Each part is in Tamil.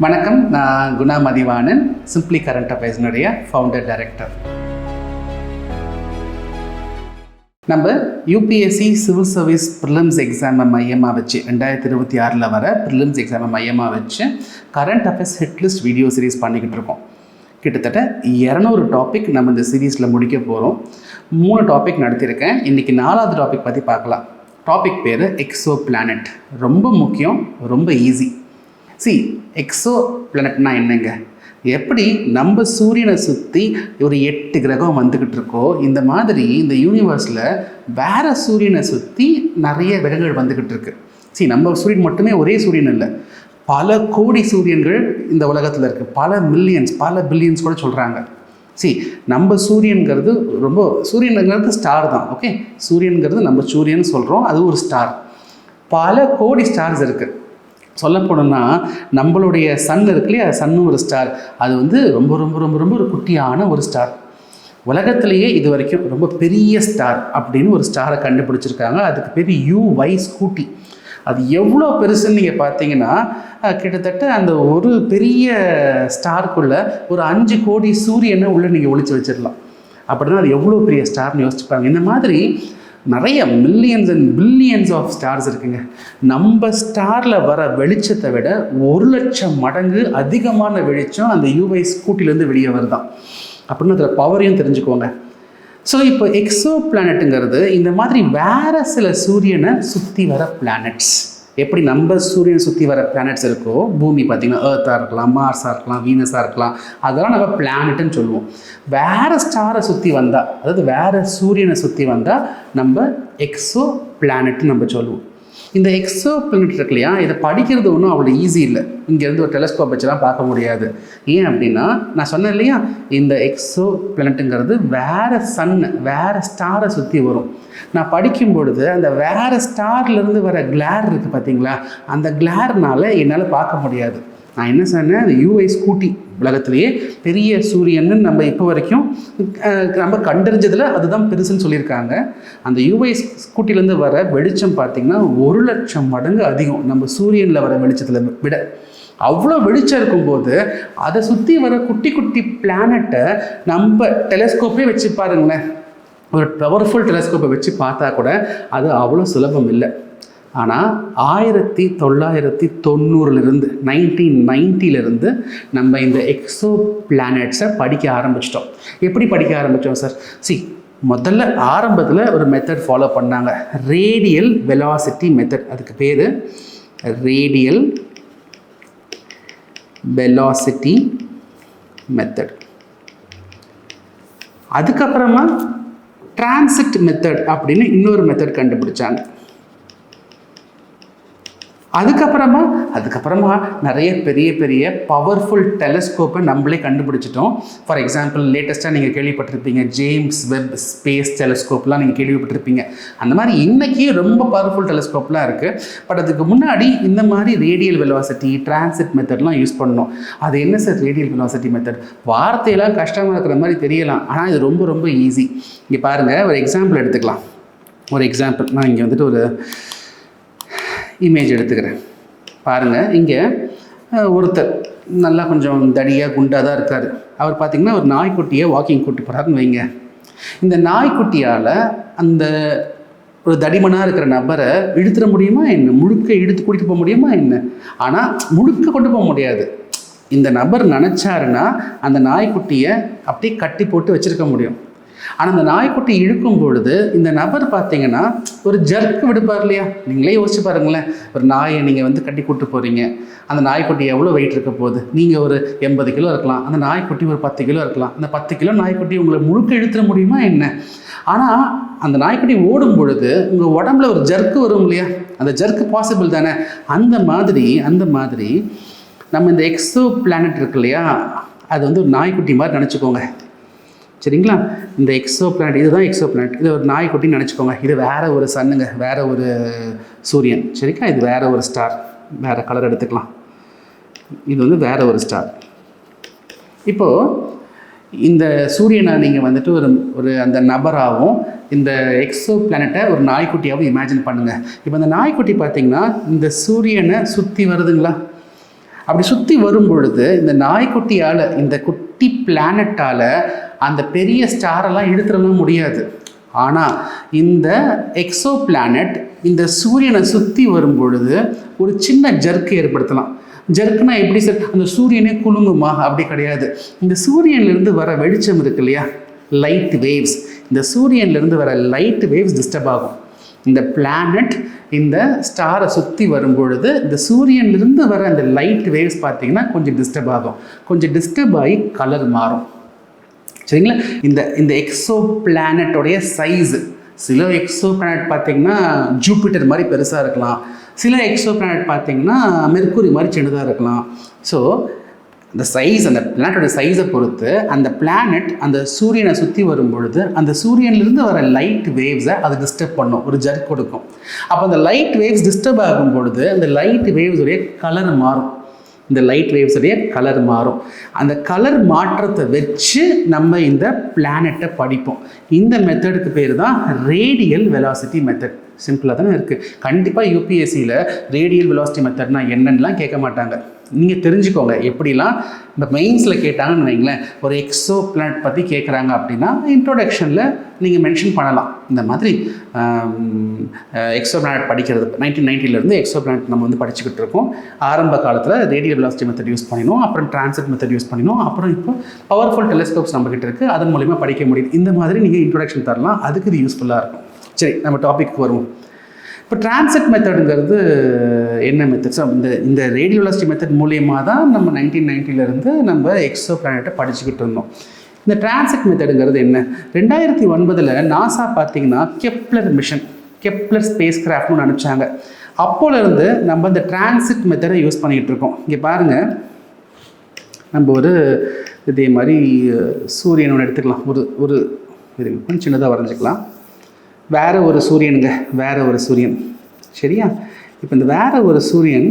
வணக்கம். நான் குணா மதிவாணன், சிம்பிளி கரண்ட் அஃபேர்ஸ்னுடைய ஃபவுண்டர் டைரக்டர். நம்ம யூபிஎஸ்சி சிவில் சர்வீஸ் ப்ரிலிம்ஸ் எக்ஸாமை மையமாக வச்சு 2026 வர ப்ரிலிம்ஸ் எக்ஸாமை மையமாக வச்சு current affairs hit list video series பண்ணிக்கிட்டு இருக்கோம். கிட்டத்தட்ட 200 டாபிக் நம்ம இந்த சீரீஸில் முடிக்க போகிறோம். 3 டாபிக் நடத்தியிருக்கேன். இன்றைக்கி 4வது டாபிக் பற்றி பார்க்கலாம். டாபிக் பேர் எக்ஸோ பிளானட். ரொம்ப முக்கியம், ரொம்ப ஈஸி. எக்ஸோ பிளானட்னா என்னங்க? எப்படி நம்ம சூரியனை சுற்றி ஒரு 8 கிரகம் வந்துக்கிட்டு இருக்கோ, இந்த மாதிரி இந்த யூனிவர்ஸில் வேறு சூரியனை சுற்றி நிறைய கிரகங்கள் வந்துக்கிட்டு இருக்கு. நம்ம சூரியன் மட்டுமே ஒரே சூரியன் இல்லை, பல கோடி சூரியன்கள் இந்த உலகத்தில் இருக்குது. பல மில்லியன்ஸ், பல பில்லியன்ஸ் கூட சொல்கிறாங்க. நம்ம சூரியன்கிறது சூரியனுங்கிறது ஸ்டார் தான். ஓகே, சூரியனுங்கிறது நம்ம சூரியன் சொல்கிறோம், அது ஒரு ஸ்டார். பல கோடி ஸ்டார்ஸ் இருக்குது. சொல்லப்போனோம்னா நம்மளுடைய சன் இருக்கு இல்லையா, சன்னும் ஒரு ஸ்டார். அது ரொம்ப ரொம்ப ரொம்ப ரொம்ப ஒரு குட்டியான ஒரு ஸ்டார். உலகத்திலேயே இது வரைக்கும் ரொம்ப பெரிய ஸ்டார் அப்படின்னு ஒரு ஸ்டாரை கண்டுபிடிச்சிருக்காங்க. அதுக்கு பேர் UY ஸ்கூட்டி. அது எவ்வளோ பெருசுன்னு நீங்கள் பார்த்தீங்கன்னா, கிட்டத்தட்ட அந்த ஒரு பெரிய ஸ்டாருக்குள்ளே ஒரு 5 கோடி சூரியனை உள்ளே நீங்கள் ஒழிச்சு வச்சிடலாம். அப்படின்னா அது எவ்வளோ பெரிய ஸ்டார்னு யோசிச்சுப்பாங்க. இந்த மாதிரி நிறைய millions and billions of stars இருக்குங்க. நம்ம ஸ்டாரில் வர வெளிச்சத்தை விட 1,00,000 மடங்கு அதிகமான வெளிச்சம் அந்த UY ஸ்கூட்டிலேருந்து வெளியே வருதான். அப்படின்னு அதில் பவரையும் தெரிஞ்சுக்கோங்க. இப்போ எக்ஸோ பிளானட்டுங்கிறது இந்த மாதிரி வேறு சில சூரியனை சுற்றி வர பிளானட்ஸ். எப்படி நம்ம சூரியனை சுற்றி வர பிளானட்ஸ் இருக்கோ, பூமி பார்த்திங்கன்னா ஏர்த்தாக இருக்கலாம், மார்ஸாக இருக்கலாம், வீனஸாக இருக்கலாம், அதெல்லாம் நம்ம பிளானட்டுன்னு சொல்லுவோம். வேறு ஸ்டாரை சுற்றி வந்தால், அதாவது வேறு சூரியனை சுற்றி வந்தால் நம்ம எக்ஸோ பிளானட்னு நம்ம சொல்லுவோம். இந்த எக்ஸோ பிளானட் இருக்கு இல்லையா, இதை படிக்கிறது ஒன்றும் அவ்வளோ ஈஸி இல்லை. இங்கேருந்து ஒரு டெலஸ்கோப் வச்சுலாம் பார்க்க முடியாது. ஏன் அப்படின்னா, நான் சொன்னேன் இல்லையா, இந்த எக்ஸோ பிளானட்டுங்கிறது வேறு சன்னு, வேறு ஸ்டாரை சுற்றி வரும். நான் படிக்கும் பொழுது அந்த வேறு ஸ்டார்லேருந்து வர கிளார் இருக்குது பார்த்தீங்களா, அந்த கிளார்னால் என்னால் பார்க்க முடியாது. நான் என்ன சொன்னேன், அந்த UY ஸ்கூட்டி உலகத்திலேயே பெரிய சூரியன்னு நம்ம இப்போ வரைக்கும் நம்ம கண்டறிஞ்சதில் அதுதான் பெருசுன்னு சொல்லியிருக்காங்க. அந்த UY ஸ்கூட்டிலேருந்து வர வெளிச்சம் பார்த்திங்கன்னா 1,00,000 மடங்கு அதிகம் நம்ம சூரியனில் வர வெளிச்சத்தில் விட. அவ்வளோ வெளிச்சம் இருக்கும்போது அதை சுற்றி வர குட்டி குட்டி பிளானட்டை நம்ம டெலஸ்கோப்பே வச்சு பாருங்களேன், ஒரு பவர்ஃபுல் டெலஸ்கோப்பை வச்சு பார்த்தா கூட அது அவ்வளோ சுலபம் இல்லை. ஆனால் 1990 நம்ம இந்த எக்ஸோ பிளானட்ஸை படிக்க ஆரம்பிச்சிட்டோம். எப்படி படிக்க ஆரம்பித்தோம் சார்? முதல்ல ஆரம்பத்தில் ஒரு மெத்தட் ஃபாலோ பண்ணாங்க, ரேடியல் வெலாசிட்டி மெத்தட். அதுக்கு பேர் ரேடியல் வெலாசிட்டி மெத்தட். அதுக்கப்புறமா டிரான்சிட் மெத்தட் அப்படின்னு இன்னொரு மெத்தட் கண்டுபிடிச்சாங்க. அதுக்கப்புறமா நிறைய பெரிய பெரிய பவர்ஃபுல் டெலஸ்கோப்பை நம்மளே கண்டுபிடிச்சிட்டோம். ஃபார் எக்ஸாம்பிள், லேட்டஸ்ட்டாக நீங்கள் கேள்விப்பட்டிருப்பீங்க ஜேம்ஸ் வெப் ஸ்பேஸ் டெலஸ்கோப்லாம் நீங்கள் கேள்விப்பட்டிருப்பீங்க. அந்த மாதிரி இன்றைக்கி ரொம்ப பவர்ஃபுல் டெலஸ்கோப்லாம் இருக்குது. பட் அதுக்கு முன்னாடி இந்த மாதிரி ரேடியல் வெலாசிட்டி, டிரான்சிட் மெத்தட்லாம் யூஸ் பண்ணோம். அது என்ன சார் ரேடியல் வெலாசிட்டி மெத்தட்? வார்த்தையெல்லாம் கஷ்டமாக இருக்கிற மாதிரி தெரியலாம், ஆனால் இது ரொம்ப ரொம்ப ஈஸி. இங்கே பாருங்கள், ஒரு எக்ஸாம்பிள் எடுத்துக்கலாம். நான் இங்கே ஒரு இமேஜ் எடுத்துக்கிறேன். பாருங்கள், இங்கே ஒருத்தர் நல்லா கொஞ்சம் தடியாக குண்டாக தான் இருக்கார். அவர் பார்த்திங்கன்னா ஒரு நாய்க்குட்டியை வாக்கிங் கூட்டி போகிறாருன்னு வைங்க. இந்த நாய்க்குட்டியால் அந்த ஒரு தடிமனாக இருக்கிற நபரை இழுத்துட முடியுமா என்ன? முழுக்க இழுத்து கூட்டிகிட்டு போக முடியுமா என்ன? ஆனால் முழுக்க கொண்டு போக முடியாது. இந்த நபர் நினச்சாருன்னா அந்த நாய்க்குட்டியை அப்படியே கட்டி போட்டு வச்சுருக்க முடியும். ஆனால் அந்த நாய்க்குட்டி இழுக்கும் பொழுது இந்த நபர் பார்த்தீங்கன்னா ஒரு ஜர்க்கு விடுப்பார் இல்லையா? நீங்களே யோசிச்சு பாருங்களேன். ஒரு நாயை நீங்கள் கட்டி கூட்டு போகிறீங்க. அந்த நாய்க்குட்டி எவ்வளோ வெயிட் இருக்க போகுது? நீங்கள் ஒரு 80 கிலோ இருக்கலாம், அந்த நாய்க்குட்டி ஒரு 10 கிலோ இருக்கலாம். அந்த 10 கிலோ நாய்க்குட்டி உங்களை முழுக்க இழுத்துட முடியுமா என்ன? ஆனால் அந்த நாய்க்குட்டி ஓடும் பொழுது உங்கள் உடம்புல ஒரு ஜர்க்கு வரும் இல்லையா? அந்த ஜர்க்கு பாசிபிள் தானே? அந்த மாதிரி நம்ம இந்த எக்ஸோ பிளானட் இருக்கு இல்லையா, அது ஒரு நாய்க்குட்டி மாதிரி நினச்சிக்கோங்க. சரிங்களா? இந்த எக்ஸோ பிளானட், இதுதான் எக்ஸோ பிளானட். இது ஒரு நாய்க்குட்டின்னு நினச்சிக்கோங்க. இது வேறு ஒரு சன்னுங்க, வேறு ஒரு சூரியன். சரிக்கா? இது வேறு ஒரு ஸ்டார், வேறு கலர் எடுத்துக்கலாம். இது வேறு ஒரு ஸ்டார். இப்போது இந்த சூரியனை நீங்கள் ஒரு அந்த நபராகவும் இந்த எக்ஸோ பிளானட்டை ஒரு நாய்க்குட்டியாகவும் இமேஜின் பண்ணுங்கள். இப்போ இந்த நாய்க்குட்டி பார்த்திங்கன்னா இந்த சூரியனை சுற்றி வருதுங்களா? அப்படி சுற்றி வரும் பொழுது இந்த நாய்க்குட்டியால், இந்த குட்டி பிளானட்டால் அந்த பெரிய ஸ்டாரெல்லாம் இழுத்துடலாம் முடியாது. ஆனால் இந்த எக்ஸோ பிளானட் இந்த சூரியனை சுற்றி வரும் பொழுது ஒரு சின்ன ஜர்க்கு ஏற்படுத்தலாம். ஜர்க்குனா எப்படி சார், அந்த சூரியனே குலுங்குமா? அப்படி கிடையாது. இந்த சூரியன்லேருந்து வர வெளிச்சம் இருக்கு இல்லையா, லைட் வேவ்ஸ், இந்த சூரியன்லேருந்து வர லைட் வேவ்ஸ் டிஸ்டர்ப் ஆகும். இந்த பிளானட் இந்த ஸ்டாரை சுற்றி வரும் பொழுது இந்த சூரியன்லேருந்து வர அந்த லைட் வேவ்ஸ் பார்த்திங்கன்னா கொஞ்சம் டிஸ்டர்ப் ஆகும். கொஞ்சம் டிஸ்டர்ப் ஆகி கலர் மாறும். சரிங்களா? இந்த எக்ஸோ பிளானட்டோடைய சைஸு, சில எக்ஸோ பிளானட் பார்த்திங்கன்னா ஜூபிட்டர் மாதிரி பெருசாக இருக்கலாம், சில எக்ஸோ பிளானட் பார்த்திங்கன்னா மெர்க்குரி மாதிரி சின்னதாக இருக்கலாம். ஸோ அந்த சைஸ், அந்த பிளானட்டோட சைஸை பொறுத்து அந்த பிளானட் அந்த சூரியனை சுற்றி வரும் பொழுது அந்த சூரியன்லேருந்து வர லைட் வேவ்ஸை அது டிஸ்டர்ப் பண்ணும், ஒரு ஜர்க் கொடுக்கும். அப்போ அந்த லைட் வேவ்ஸ் டிஸ்டர்ப் ஆகும் பொழுது அந்த லைட் வேவ்ஸுடைய கலர் மாறும். இந்த லைட் வேவ்ஸுடைய கலர் மாறும். அந்த கலர் மாற்றத்தை வச்சு நம்ம இந்த பிளானட்டை படிப்போம். இந்த மெத்தடுக்கு பேர் தான் ரேடியல் வெலாசிட்டி மெத்தட். சிம்பிளாக தானே இருக்குது. கண்டிப்பாக யூபிஎஸ்சியில் ரேடியல் வெலாசிட்டி மெத்தட்னா என்னென்னலாம் கேட்க மாட்டாங்க. நீங்கள் தெரிஞ்சுக்கோங்க. எப்படிலாம் இந்த மெயின்ஸில் கேட்டாங்கன்னு வைங்களேன், ஒரு எக்ஸோ பிளானட் பற்றி கேட்குறாங்க அப்படின்னா இன்ட்ரோடக்ஷனில் நீங்கள் மென்ஷன் பண்ணலாம். இந்த மாதிரி எக்ஸோ பிளானட் படிக்கிறது 1990 எக்ஸோ பிளானட் நம்ம வந்து படிச்சுக்கிட்டு இருக்கோம். ஆரம்ப காலத்தில் ரேடியல் வெலாசிட்டி மெத்தட் யூஸ் பண்ணினோம், அப்புறம் டிரான்சிட் மெத்தட் யூஸ் பண்ணினோம், அப்புறம் இப்போ பவர்ஃபுல் டெலிஸ்கோப்ஸ் நம்மகிட்ட இருக்குது, அதன் மூலிமா படிக்க முடியும். இந்த மாதிரி நீங்கள் இன்ட்ரோடக்ஷன் தரலாம், அதுக்கு இது யூஸ்ஃபுல்லாக இருக்கும். சரி, நம்ம டாபிக் வருவோம். இப்போ டிரான்சிட் மெத்தடுங்கிறது என்ன மெத்தட்? ஸோ இந்த ரேடியல் வெலாசிட்டி மெத்தட் மூலியமாக தான் நம்ம 1990 நம்ம எக்ஸோ பிளானட்டை படிச்சுக்கிட்டு இருந்தோம். இந்த டிரான்சிட் மெத்தடுங்கிறது என்ன? 2009 நாசா பார்த்திங்கன்னா கெப்லர் மிஷன், கெப்லர் ஸ்பேஸ் கிராஃப்ட்னு அனுப்பிச்சாங்க. அப்போலேருந்து நம்ம இந்த டிரான்சிட் மெத்தடை யூஸ் பண்ணிக்கிட்டு இருக்கோம். இங்கே பாருங்கள், நம்ம ஒரு இதே மாதிரி சூரியனோட எடுத்துக்கலாம். ஒரு கொஞ்சம் சின்னதாக வரைஞ்சிக்கலாம். வேறு ஒரு சூரியனுங்க, வேறு ஒரு சூரியன். சரியா? இப்போ இந்த வேறு ஒரு சூரியன்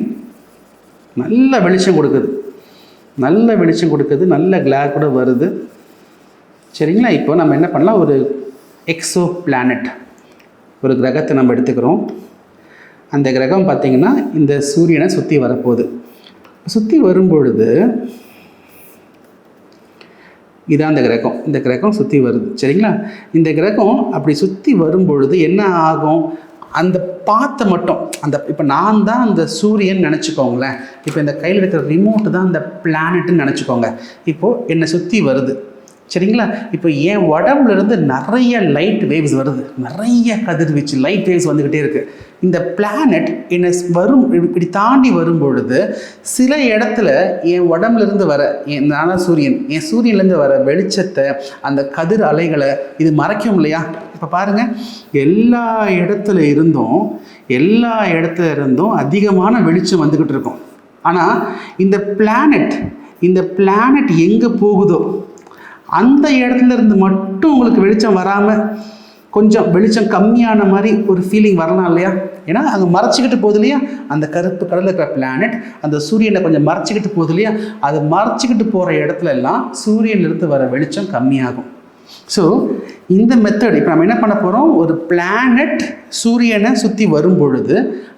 நல்ல வெளிச்சம் கொடுக்குது, நல்ல வெளிச்சம் கொடுக்குது, நல்ல கிளார் கூட வருது. சரிங்களா? இப்போ நம்ம என்ன பண்ணலாம், ஒரு எக்ஸோ பிளானட், ஒரு கிரகத்தை நம்ம எடுத்துக்கிறோம். அந்த கிரகம் பார்த்திங்கன்னா இந்த சூரியனை சுற்றி வரப்போகுது. சுற்றி வரும்பொழுது இதான் அந்த கிரகம். இந்த கிரகம் சுற்றி வருது. சரிங்களா? இந்த கிரகம் அப்படி சுற்றி வரும்பொழுது என்ன ஆகும், அந்த பாத்தை மட்டும் இப்போ நான் தான் அந்த சூரியன் நினச்சிக்கோங்களேன். இப்போ இந்த கையில் இருக்கிற ரிமோட்டு தான் அந்த பிளானட்டுன்னு நினச்சிக்கோங்க. இப்போது என்னை சுற்றி வருது. சரிங்களா? இப்போ என் உடம்புலேருந்து நிறைய லைட் வேவ்ஸ் வருது, நிறைய கதிர்வீச்சு லைட் வேவ்ஸ் வந்துக்கிட்டே இருக்குது. இந்த பிளானட் என்னை இப்படி தாண்டி வரும் பொழுது சில இடத்துல என் உடம்புலேருந்து வர நானா சூரியன், என் சூரியன்லேருந்து வர வெளிச்சத்தை, அந்த கதிர் அலைகளை இது மறைக்கும் இல்லையா? இப்போ பாருங்கள், எல்லா இடத்துல இருந்தும் அதிகமான வெளிச்சம் வந்துக்கிட்டு இருக்கும். ஆனால் இந்த பிளானட் எங்கே போகுதோ அந்த இடத்துல இருந்து மட்டும் உங்களுக்கு வெளிச்சம் வராமல் கொஞ்சம் வெளிச்சம் கம்மியான மாதிரி ஒரு ஃபீலிங் வரலாம் இல்லையா? ஏன்னா அங்கே மறைச்சிக்கிட்டு போகுது இல்லையா, அந்த கருப்பு கடலில் இருக்கிற பிளானட் அந்த சூரியனை கொஞ்சம் மறைச்சிக்கிட்டு போகுது இல்லையா, அது மறைச்சிக்கிட்டு போகிற இடத்துல எல்லாம் சூரியனிலிருந்து வர வெளிச்சம் கம்மியாகும். ஸோ இந்த மெத்தட் இப்போ நம்ம என்ன பண்ண போகிறோம், ஒரு பிளானட் சூரியனை சுற்றி வரும் பொழுது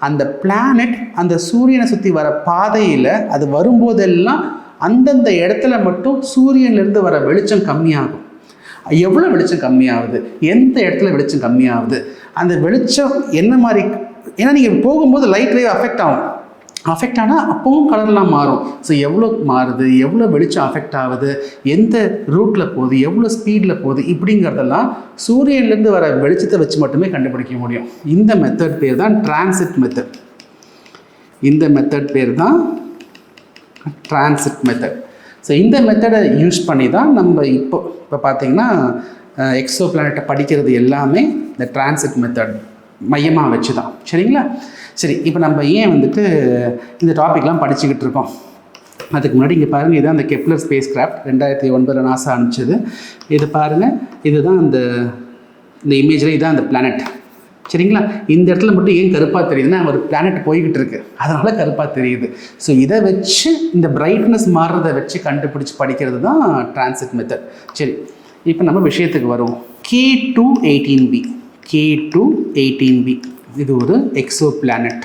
அந்த பிளானட் அந்த சூரியனை சுற்றி வர பாதையில் அது வரும்போதெல்லாம் அந்தந்த இடத்துல மட்டும் சூரியன்லேருந்து வர வெளிச்சம் கம்மியாகும். எவ்வளோ வெளிச்சம் கம்மியாகுது, எந்த இடத்துல வெளிச்சம் கம்மியாகுது, அந்த வெளிச்சம் என்ன மாதிரி, ஏன்னா நீங்கள் போகும்போது லைட் வேவ் அஃபெக்ட் ஆனால் அப்பவும் கலர்லாம் மாறும். ஸோ எவ்வளோ மாறுது, எவ்வளோ வெளிச்சம் அஃபெக்ட் ஆகுது, எந்த ரூட்டில் போகுது, எவ்வளோ ஸ்பீடில் போகுது, இப்படிங்கிறதெல்லாம் சூரியன்லேருந்து வர வெளிச்சத்தை வச்சு மட்டுமே கண்டுபிடிக்க முடியும். இந்த மெத்தட் பேர் தான் டிரான்சிட் மெத்தட். இந்த மெத்தட் பேர் தான் டிரான்சிட் மெத்தட். ஸோ இந்த மெத்தடை யூஸ் பண்ணி தான் நம்ம இப்போ பார்த்தீங்கன்னா எக்ஸோ பிளானட்டை படிக்கிறது எல்லாமே இந்த டிரான்சிட் மெத்தட் மையமாக வச்சு தான். சரிங்களா? சரி, இப்போ நம்ம ஏன் வந்துட்டு இந்த டாபிக்லாம் படிச்சுக்கிட்டு இருக்கோம்? அதுக்கு முன்னாடி இங்கே பாருங்கள், இதுதான் அந்த கெப்லர் ஸ்பேஸ் கிராஃப்ட் 2009 நாசா அனுப்பிச்சது. இது பாருங்கள், இதுதான் இந்த இமேஜில் இதுதான் அந்த பிளானட். சரிங்களா? இந்த இடத்துல மட்டும் ஏன் கருப்பாக தெரியுதுன்னா ஒரு பிளானட் போய்கிட்டு இருக்கு, அதனால கருப்பாக தெரியுது. ஸோ இதை வச்சு இந்த பிரைட்னஸ் மாறுறதை வச்சு கண்டுபிடிச்சி படிக்கிறது தான் டிரான்சிட் மெத்தட். சரி, இப்போ நம்ம விஷயத்துக்கு வருவோம். K2-18b இது ஒரு எக்ஸோ பிளானட்.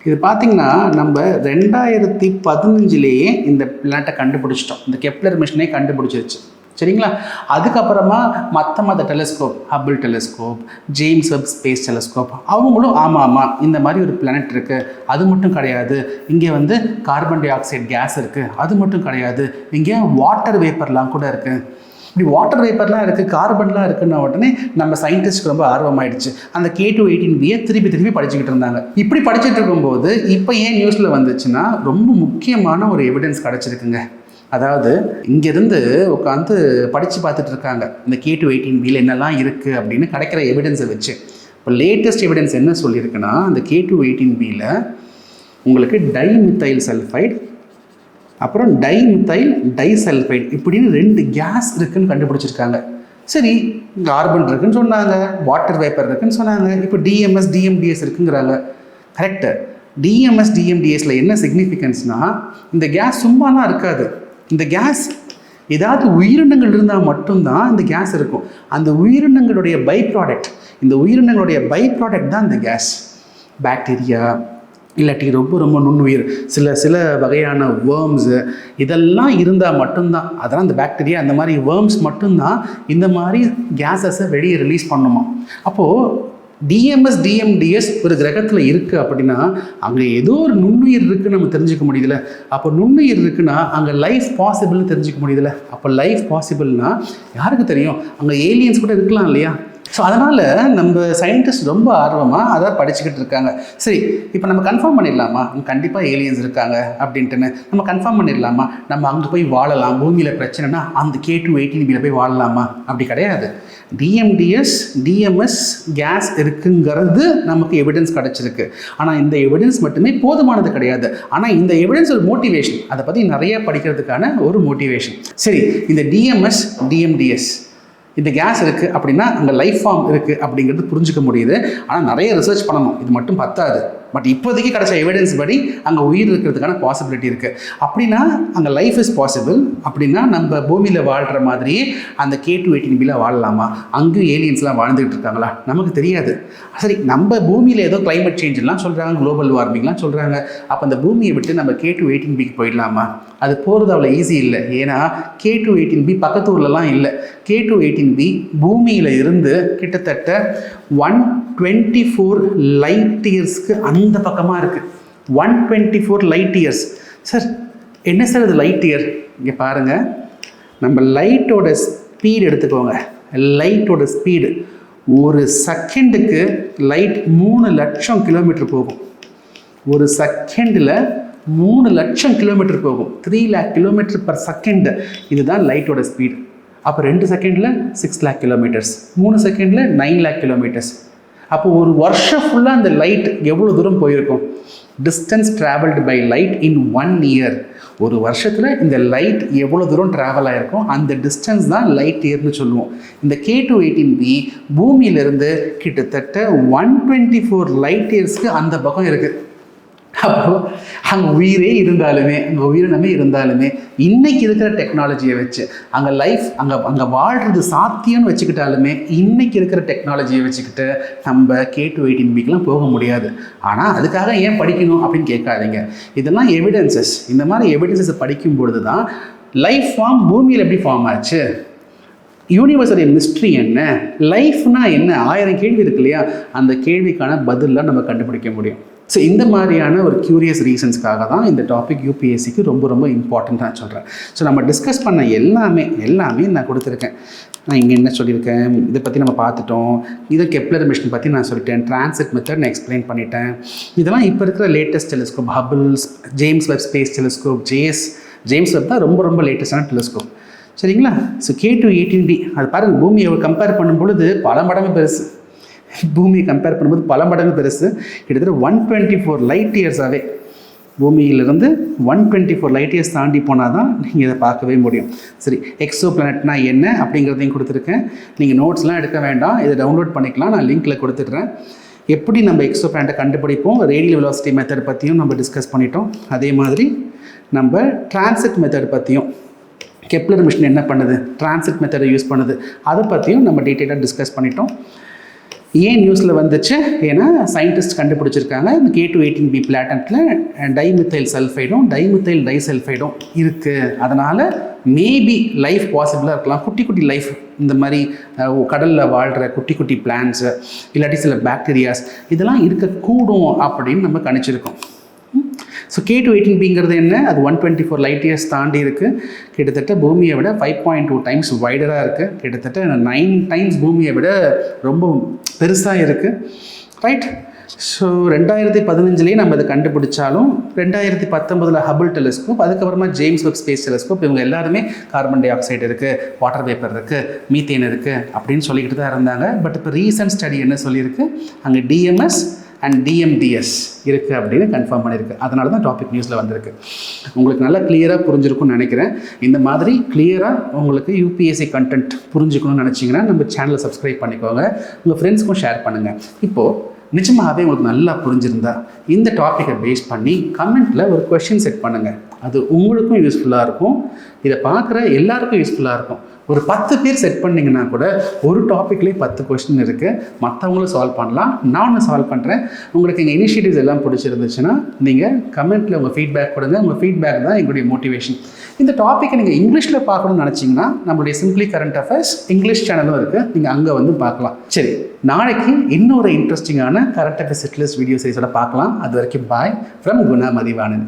இது பார்த்திங்கன்னா நம்ம 2015 இந்த பிளானட்டை கண்டுபிடிச்சிட்டோம். இந்த கெப்லர் மிஷினே கண்டுபிடிச்சிருச்சு. சரிங்களா? அதுக்கப்புறமா மற்ற telescope, Hubble telescope, James web space telescope, அவங்களும் ஆமாம் இந்த மாதிரி ஒரு பிளானட் இருக்குது, அது மட்டும் கிடையாது, இங்கே கார்பன் டை ஆக்சைடு கேஸ் இருக்குது, அது மட்டும் கிடையாது, இங்கே வாட்டர் வேப்பர்லாம் கூட இருக்குது. இப்படி வாட்டர் வேப்பர்லாம் இருக்குது, கார்பன்லாம் இருக்குன்ன உடனே நம்ம சயின்டிஸ்ட்க்கு ரொம்ப ஆர்வமாயிடுச்சு. அந்த K2-18b திருப்பி படிச்சுக்கிட்டு இருந்தாங்க. இப்படி படிச்சுட்டு இருக்கும்போது இப்போ ஏன் நியூஸில் வந்துச்சுன்னா ரொம்ப முக்கியமான ஒரு எவிடன்ஸ் கிடச்சிருக்குங்க. அதாவது இங்கேருந்து உட்காந்து படித்து பார்த்துட்டு இருக்காங்க இந்த K2-18b என்னெல்லாம் இருக்குது அப்படின்னு கிடைக்கிற எவிடன்ஸை வச்சு. இப்போ லேட்டஸ்ட் எவிடன்ஸ் என்ன சொல்லியிருக்குன்னா, அந்த K2-18b உங்களுக்கு டைமித்தைல் சல்ஃபைடு, அப்புறம் டைமித்தைல் டைசல்ஃபைடு இப்படின்னு 2 கேஸ் இருக்குதுன்னு கண்டுபிடிச்சிருக்காங்க. சரி, கார்பன் இருக்குன்னு சொன்னாங்க, வாட்டர் வேப்பர் இருக்குன்னு சொன்னாங்க, இப்போ DMS DMDS இருக்குங்கிறாங்க. கரெக்டு. DMS DMDSல என்ன சிக்னிஃபிகன்ஸ்னால், இந்த கேஸ் சும்மாலாம் இருக்காது. இந்த கேஸ் ஏதாவது உயிரினங்கள் இருந்தால் மட்டும்தான் இந்த கேஸ் இருக்கும். அந்த உயிரினங்களுடைய பை ப்ராடக்ட், இந்த உயிரினங்களுடைய பை ப்ராடக்ட் தான் இந்த கேஸ். பாக்டீரியா இல்லாட்டி ரொம்ப நுண்ணுயிர், சில வகையான வேர்ம்ஸு இதெல்லாம் இருந்தால் மட்டும்தான், அதெல்லாம் இந்த பாக்டீரியா அந்த மாதிரி வேர்ம்ஸ் மட்டும்தான் இந்த மாதிரி கேஸஸை வெளியே ரிலீஸ் பண்ணுமா. அப்போது DMS DMDS ஒரு கிரகத்தில் இருக்குது அப்படின்னா அங்கே ஏதோ ஒரு நுண்ணுயிர் இருக்குன்னு நம்ம தெரிஞ்சுக்க முடியுதுல. அப்போ நுண்ணுயிர் இருக்குன்னா அங்கே லைஃப் பாசிபிள்னு தெரிஞ்சுக்க முடியுதுல. அப்போ லைஃப் பாசிபிள்னா யாருக்கு தெரியும், அங்கே ஏலியன்ஸ் கூட இருக்கலாம் இல்லையா. ஸோ அதனால் நம்ம சயின்டிஸ்ட் ரொம்ப ஆர்வமாக அதை படிச்சுக்கிட்டு இருக்காங்க. சரி, இப்போ நம்ம கன்ஃபார்ம் பண்ணிடலாமா கண்டிப்பாக ஏலியன்ஸ் இருக்காங்க அப்படின்ட்டுன்னு? நம்ம கன்ஃபார்ம் பண்ணிடலாமா நம்ம அங்கே போய் வாழலாம், பூமியில் பிரச்சனைனா அந்த K2-18b போய் வாழலாமா? அப்படி கிடையாது. DMDS DMS கேஸ் இருக்குங்கிறது நமக்கு எவிடன்ஸ் கிடச்சிருக்கு. ஆனால் இந்த எவிடன்ஸ் மட்டுமே போதுமானது கிடையாது. ஆனால் இந்த எவிடன்ஸ் ஒரு மோட்டிவேஷன், அதை பற்றி நிறைய படிக்கிறதுக்கான ஒரு மோட்டிவேஷன். சரி, இந்த DMS DMDS இந்த கேஸ் இருக்குது அப்படின்னா அங்கே லைஃப் ஃபார்ம் இருக்குது அப்படிங்கிறது புரிஞ்சுக்க முடியுது. ஆனால் நிறைய ரிசர்ச் பண்ணணும், இது மட்டும் பத்தாது. பட் இப்போதைக்கு கிடைச்ச எவிடன்ஸ் படி அங்கே உயிர் இருக்கிறதுக்கான பாசிபிலிட்டி இருக்குது. அப்படின்னா அங்கே லைஃப் இஸ் பாசிபிள் அப்படின்னா நம்ம பூமியில் வாழ்கிற மாதிரியே அந்த K2-18b வாழலாமா? அங்கேயும் ஏலியன்ஸ்லாம் வாழ்ந்துகிட்டு இருக்காங்களா? நமக்கு தெரியாது. சரி, நம்ம பூமியில் ஏதோ கிளைமேட் சேஞ்செலாம் சொல்கிறாங்க, குளோபல் வார்மிங்லாம் சொல்கிறாங்க. அப்போ அந்த பூமியை விட்டு நம்ம K2-18b போயிடலாமா? அது போகிறது அவ்வளோ ஈஸி இல்லை. ஏன்னா K2-18b பக்கத்து ஊர்லலாம் இல்லை. K2-18b பூமியில் இருந்து கிட்டத்தட்ட 124 லைட் இயர்ஸ்க்கு அந்த பக்கமாக இருக்குது. 124 லைட் இயர்ஸ். சார் என்ன சார் இது லைட் இயர்? இங்கே பாருங்கள், நம்ம லைட்டோட ஸ்பீடு எடுத்துக்கோங்க. லைட்டோட ஸ்பீடு ஒரு செகண்டுக்கு லைட் 3 லட்சம் கிலோமீட்டர் போகும். ஒரு செகண்டில் 3 லட்சம் கிலோமீட்டர் போகும். 3 lakh கிலோமீட்டர் பர் செகண்ட். இதுதான் லைட்டோட ஸ்பீடு. அப்போ 2 செகண்டில் 6 lakh கிலோமீட்டர்ஸ், 3 செகண்டில் 9 lakh கிலோமீட்டர்ஸ். அப்போ ஒரு வருஷம் ஃபுல்லாக அந்த லைட் எவ்வளோ தூரம் போயிருக்கும்? Distance travelled by light in 1 year. ஒரு வருஷத்தில் இந்த லைட் எவ்வளோ தூரம் ட்ராவல் ஆகிருக்கும், அந்த டிஸ்டன்ஸ் தான் லைட் இயர்னு சொல்லுவோம். இந்த K2-18b பூமியிலிருந்து கிட்டத்தட்ட 124 லைட் இயர்ஸ்க்கு அந்த பக்கம் இருக்குது. அப்போது அங்கே உயிரே இருந்தாலுமே, அங்கே உயிரினமே இருந்தாலுமே, இன்றைக்கி இருக்கிற டெக்னாலஜியை வச்சு அங்கே லைஃப் அங்கே வாழ்கிறது சாத்தியம்னு வச்சுக்கிட்டாலுமே இன்றைக்கி இருக்கிற டெக்னாலஜியை வச்சுக்கிட்டு நம்ம K2-18bக்கெலாம் போக முடியாது. ஆனால் அதுக்காக ஏன் படிக்கணும் அப்படின்னு கேட்காதீங்க. இதெல்லாம் எவிடன்சஸ். இந்த மாதிரி எவிடன்சஸை படிக்கும் பொழுது தான் லைஃப் ஃபார்ம் பூமியில் எப்படி ஃபார்ம் ஆச்சு, யூனிவர்ஸுடைய மிஸ்ட்ரி என்ன, லைஃப்னா என்ன, 1000 கேள்வி இருக்கு இல்லையா, அந்த கேள்விக்கான பதிலெலாம் நம்ம கண்டுபிடிக்க முடியும். ஸோ இந்த மாதிரியான ஒரு க்யூரியஸ் ரீசன்ஸ்க்காக தான் இந்த டாபிக் UPSCக்கு ரொம்ப இம்பார்ட்டண்ட்டாக சொல்கிறேன். ஸோ நம்ம டிஸ்கஸ் பண்ண எல்லாமே நான் கொடுத்துருக்கேன். நான் இங்கே என்ன சொல்லியிருக்கேன், இதை பற்றி நம்ம பார்த்துட்டோம். இதை கெப்லர் மிஷன் பற்றி நான் சொல்லிட்டேன். டிரான்சிட் மெத்தட் நான் எக்ஸ்பிளைன் பண்ணிட்டேன். இதெல்லாம் இப்போ இருக்கிற latest telescope, Hubble, James web space telescope, James web தான் ரொம்ப லேட்டஸ்டான டெலிஸ்கோப். சரிங்களா? ஸோ K2-18b அது பாருங்கள், பூமியை கம்பேர் பண்ணும் பொழுது பல மடங்கு பெருசு. பூமியை கம்பேர் பண்ணும்போது பல மடங்கு பெருசு. கிட்டத்தட்ட 124 லைட் இயர்ஸாகவே பூமியிலிருந்து 124 லைட் இயர்ஸ் தாண்டி போனால் தான் நீங்கள் இதை பார்க்கவே முடியும். சரி, எக்ஸோ பிளானட்னா என்ன அப்படிங்கிறதையும் கொடுத்துருக்கேன். நீங்கள் நோட்ஸ்லாம் எடுக்க வேண்டாம், இதை டவுன்லோட் பண்ணிக்கலாம். நான் லிங்க்கில் கொடுத்துட்றேன். எப்படி நம்ம எக்ஸோ பிளானட்டை கண்டுபிடிப்போம், ரேடியல் வெலாசிட்டி மெத்தட் பற்றியும் நம்ம டிஸ்கஸ் பண்ணிட்டோம். அதே மாதிரி நம்ம டிரான்சிட் மெத்தட் பற்றியும், கெப்லர் மிஷின் என்ன பண்ணுது, டிரான்சிட் மெத்தடை யூஸ் பண்ணுது, அதை பற்றியும் நம்ம டீட்டெயிலாக டிஸ்கஸ் பண்ணிட்டோம். ஏன் நியூஸில் வந்துச்சு? ஏன்னா சயின்டிஸ்ட் கண்டுபிடிச்சிருக்காங்க இந்த K218b பிளாட்டண்ட்டில் டைமித்தைல் சல்ஃபைடும் டைமித்தைல் டைசல்ஃபைடும் இருக்குது. அதனால் மேபி லைஃப் பாசிபிளாக இருக்கலாம். குட்டி குட்டி லைஃப், இந்த மாதிரி கடலில் வாழ்கிற குட்டி குட்டி பிளான்ட்ஸு இல்லாட்டி சில பாக்டீரியாஸ் இதெல்லாம் இருக்கக்கூடும் அப்படின்னு நம்ம கணிச்சிருக்கோம். ஸோ K218bங்கிறது என்ன? அது 124 லைட் இயர்ஸ் தாண்டி இருக்குது. கிட்டத்தட்ட பூமியை விட 5.2 டைம்ஸ் வைடராக இருக்குது. கிட்டத்தட்ட 9 டைம்ஸ் பூமியை விட ரொம்ப பெருசாக இருக்குது. ரைட். ஸோ 2015 நம்ம அதை கண்டுபிடிச்சாலும் 2019 ஹபிள் டெலிஸ்கோப், அதுக்கப்புறமா ஜேம்ஸ் வெப் ஸ்பேஸ் டெலிஸ்கோப், இவங்க எல்லாருமே கார்பன் டை ஆக்சைடு இருக்குது, வாட்டர் வேப்பர் இருக்குது, மீத்தேன் இருக்குது அப்படின்னு சொல்லிக்கிட்டு தான் இருந்தாங்க. பட் இப்போ ரீசன்ட் ஸ்டடி என்ன சொல்லியிருக்கு? அங்கே DMS அண்ட் DMDS இருக்குது அப்படின்னு கன்ஃபார்ம் பண்ணியிருக்கு. அதனால தான் டாபிக் நியூஸில் வந்திருக்கு. உங்களுக்கு நல்லா கிளியராக புரிஞ்சிருக்கும்னு நினைக்கிறேன். இந்த மாதிரி கிளியராக உங்களுக்கு UPSC கண்டென்ட் புரிஞ்சுக்கணும்னு நினச்சிங்கன்னா நம்ம சேனலை சப்ஸ்கிரைப் பண்ணிக்கோங்க, உங்கள் ஃப்ரெண்ட்ஸ்க்கும் ஷேர் பண்ணுங்கள். இப்போது நிஜமாகவே உங்களுக்கு நல்லா புரிஞ்சிருந்தா இந்த டாப்பிக்கை பேஸ் பண்ணி கமெண்ட்டில் ஒரு கொஷின் செட் பண்ணுங்கள். அது உங்களுக்கும் யூஸ்ஃபுல்லாக இருக்கும், இதை பார்க்குற எல்லாருக்கும் யூஸ்ஃபுல்லாக இருக்கும். ஒரு 10 பேர் செட் பண்ணிங்கன்னா கூட ஒரு டாப்பிக்லேயே 10 கொஸ்டின் இருக்குது, மற்றவங்களும் சால்வ் பண்ணலாம், நானும் சால்வ் பண்ணுறேன். உங்களுக்கு எங்கள் இனிஷியேட்டிவ்ஸ் எல்லாம் பிடிச்சிருந்துச்சுன்னா நீங்கள் கமெண்ட்டில் உங்கள் ஃபீட்பேக் கொடுங்க. உங்கள் ஃபீட்பேக் தான் எங்களுடைய மோட்டிவேஷன். இந்த டாப்பிக்கை நீங்கள் இங்கிலீஷில் பார்க்கணும்னு நினச்சிங்கன்னா நம்மளுடைய சிம்பிளி கரண்ட் அஃபேர்ஸ் இங்கிலீஷ் சேனலும் இருக்குது, நீங்கள் அங்கே வந்து பார்க்கலாம். சரி, நாளைக்கு இன்னொரு இன்ட்ரெஸ்டிங்கான கரண்ட் அஃபேர்ஸ் செட்லிஸ்ட் வீடியோ சீரிஸோட பார்க்கலாம். அது வரைக்கும் பாய் ஃப்ரம் குணா மதிவாணன்.